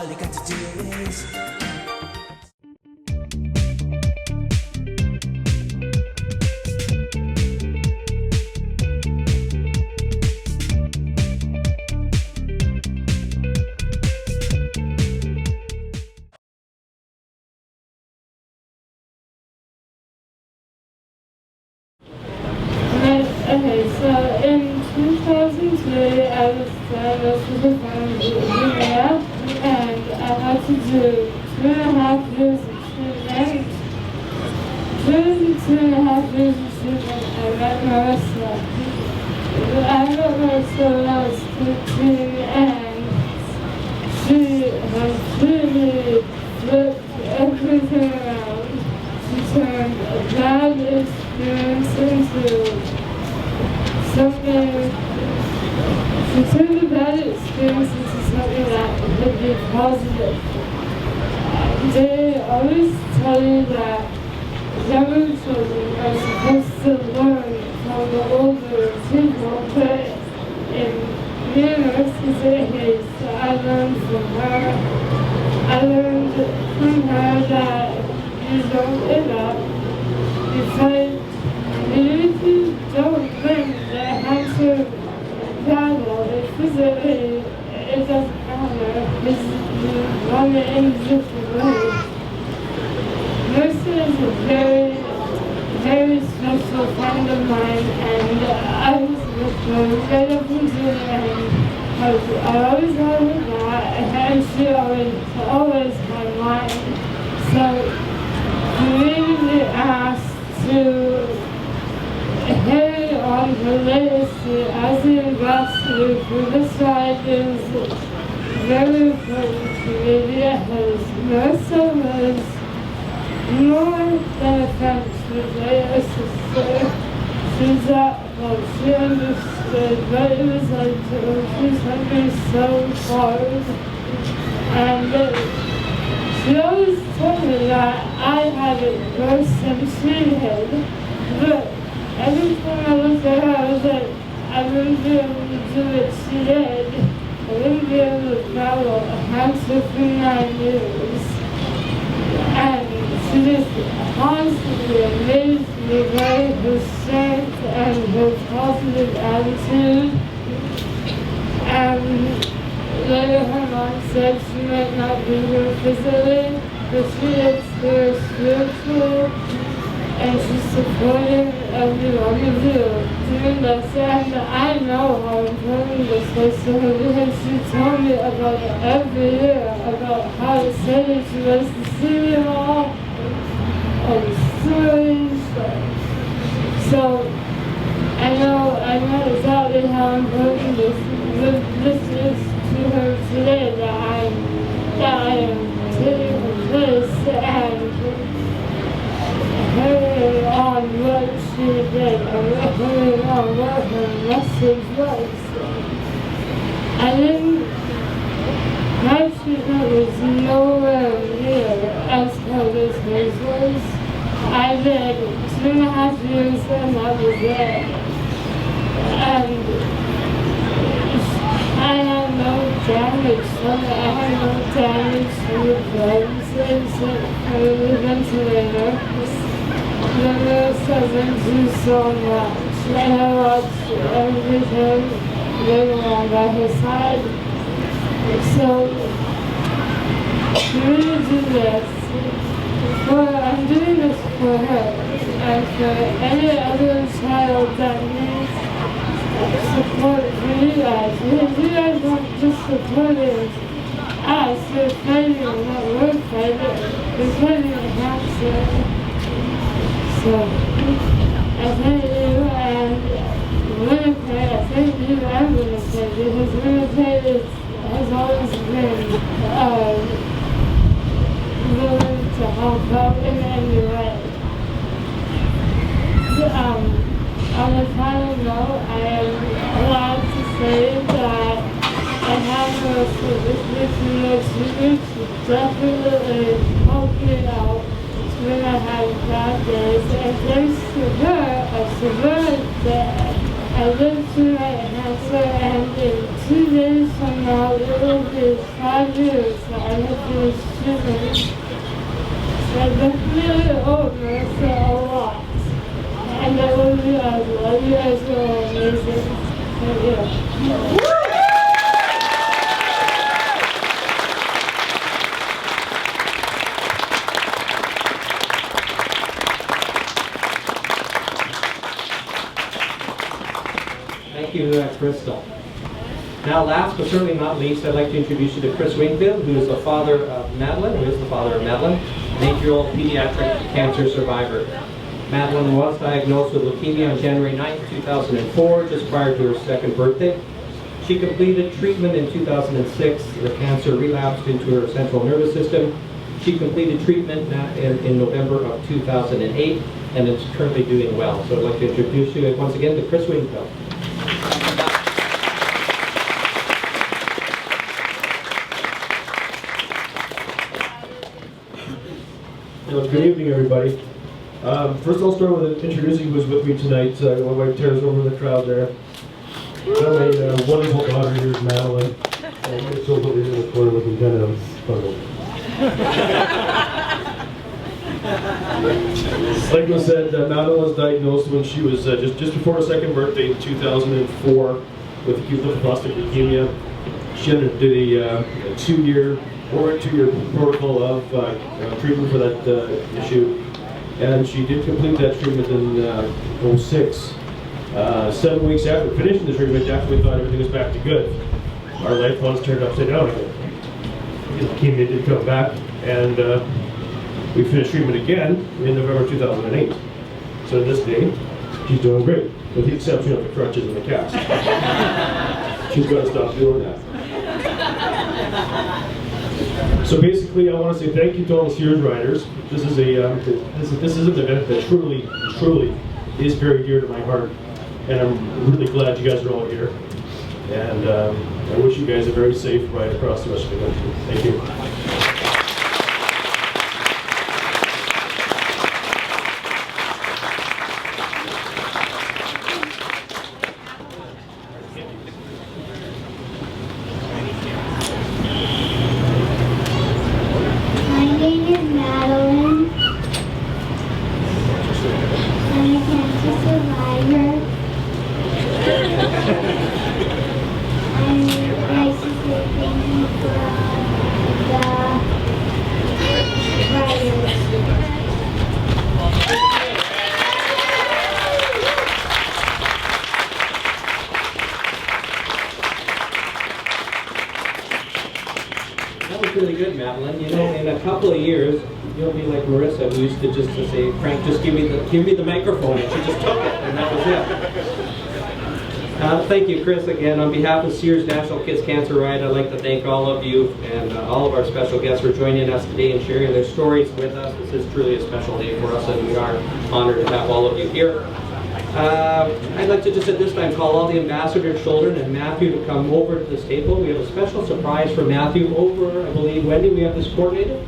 all you got to do is Okay, so in 2003, I was diagnosed with a form of leukemia, and I had to do 2.5 years of treatment. During the 2.5 years of treatment, I met Marisa. I met Marisa when I was 15, and she completely flipped everything around. She turned a bad experience into something, she turned a bad experience into something that would be positive. They always tell you that younger children are supposed to learn from the older people, but in me and Marisa's case, I learned from her. I learned from her that you don't give up, you fight. If you don't win the answer battle, physically, it doesn't matter. It's you run it in a different way. Marisa is a very, very special friend of mine, and I was with her right up until the end. I always had her back, and she always had mine. So, for me to be asked to carry on her legacy as the ambassador for this ride is very important to me because Marisa was more than a friend. She was like a sister. She was that close. She understood what it was like to lose something so hard. And she always told me that I had it worse than she had. But every time I looked at her, I was like, I wouldn't be able to do what she did. I wouldn't be able to travel a hamster for 9 years. And she just constantly amazed me by her strength and her positive attitude. And later her mom said she might not be here physically, but she is here spiritually. And she's supporting everyone of you doing this, and I know how important this was to her because she told me about it every year, about how excited she was to see them all, all the stories. So I know exactly how important this is to her today, that I am taking her place and carrying on what she did and carrying on what her message was. My treatment was nowhere near as hard as hers was. I did 2.5 years and that was it. And I had no damage from it. I had no damage from the drugs except for the ventilator. The nurse doesn't do so much. I watched everything going on by her side. So, I'm going to do this. I'm doing this for her and for any other child that needs support from you guys. Because you guys aren't just supporting us, you're fighting what we're fighting. You're fighting a hamster. So, I thank you and Winnipeg, I thank you and Winnipeg because Winnipeg has always been willing to help out in any way. On a final note, I am allowed to say that I have no solution to definitely help me out when I have bad days, and thanks to her, I survived that. I live tonight, Hansel, and in 2 days from now, it will be 5 years that I have been student. So I definitely owe Marisa a lot. And I love you guys. Love you guys are all amazing. Thank you. Thank you, Crystal. Now, last but certainly not least, I'd like to introduce you to Chris Wingfield, who is the father of Madeline, an 8-year-old pediatric cancer survivor. Madeline was diagnosed with leukemia on January 9, 2004, just prior to her 2nd birthday. She completed treatment in 2006. The cancer relapsed into her central nervous system. She completed treatment in November of 2008 and is currently doing well. So I'd like to introduce you once again to Chris Wingfield. Good evening, everybody. First, I'll start with introducing who's with me tonight. My wife Tara's over in the crowd there. My wonderful daughter here is Madeline. It's over there in the corner looking kind of puzzled. Like I said, Madeline was diagnosed when she was just before her 2nd birthday in 2004 with acute lymphoblastic leukemia. She did a 2-year protocol of treatment for that issue, and she did complete that treatment in 06. 7 weeks after finishing the treatment, after we thought everything was back to good, our life plans turned upside down again. The leukemia did come back, and we finished treatment again in November 2008. So to this day, she's doing great, with the exception of the crutches and the cast. She's got to stop doing that. So basically, I want to say thank you to all the Sears riders. This is an event that truly is very dear to my heart, and I'm really glad you guys are all here. And I wish you guys a very safe ride across the rest of the country. Thank you. Really good, Madeline. You know, in a couple of years, you'll be like Marisa, who used to just to say, "Frank, just give me the microphone," and she just took it, and that was it. Thank you, Chris, again. On behalf of Sears National Kids Cancer Ride, I'd like to thank all of you and all of our special guests for joining us today and sharing their stories with us. This is truly a special day for us, and we are honored to have all of you here. I'd like to just at this time call all the ambassador children and Matthew to come over to this table. We have a special surprise for Matthew over, I believe, Wendy, we have this coordinated.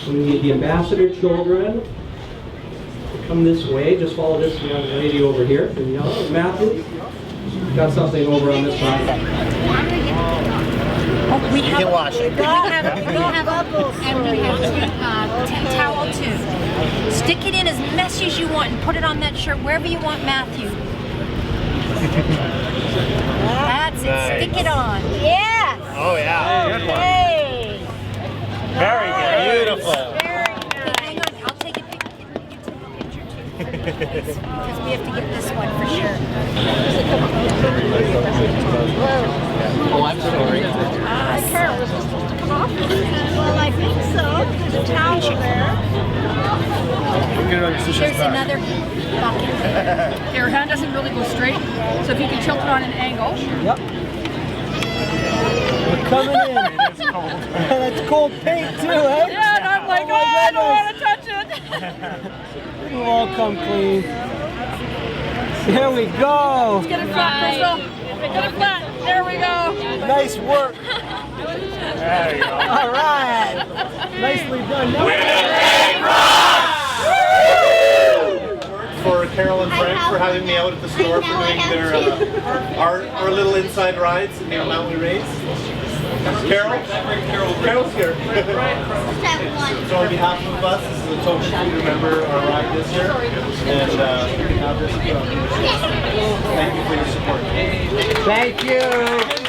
We need the ambassador children to come this way. Just follow this young lady over here in yellow. Matthew, got something over on this side. We can wash it. We have bubbles, and we have towel too. Stick it in as messy as you want and put it on that shirt wherever you want, Matthew. That's it. Stick it on. Yes. Oh yeah. Good one. Hey. Very good. Beautiful. Very good. Okay, hang on. I'll take a picture. You take a picture too, please, because we have to get this one for sure. Oh, I'm sorry. My hair was supposed to come off. Well, I think so. There's a towel there. There's another bucket. Your hand doesn't really go straight, so if you can tilt it on an angle. Yep. We're coming in. It's cold. That's cold paint too, eh? Yeah, and I'm like, oh, I don't want to touch it. It'll all come clean. There we go. Let's get it flat, Crystal. Get it flat. There we go. Nice work. There you go. All right. Nicely done. For Carol and Frank. for having me out at the store for doing their our little inside rides in the amount we raise. Carol? Carol's here. So on behalf of us, this is a token to remember our ride this year. And you can have this. Thank you for your support. Thank you.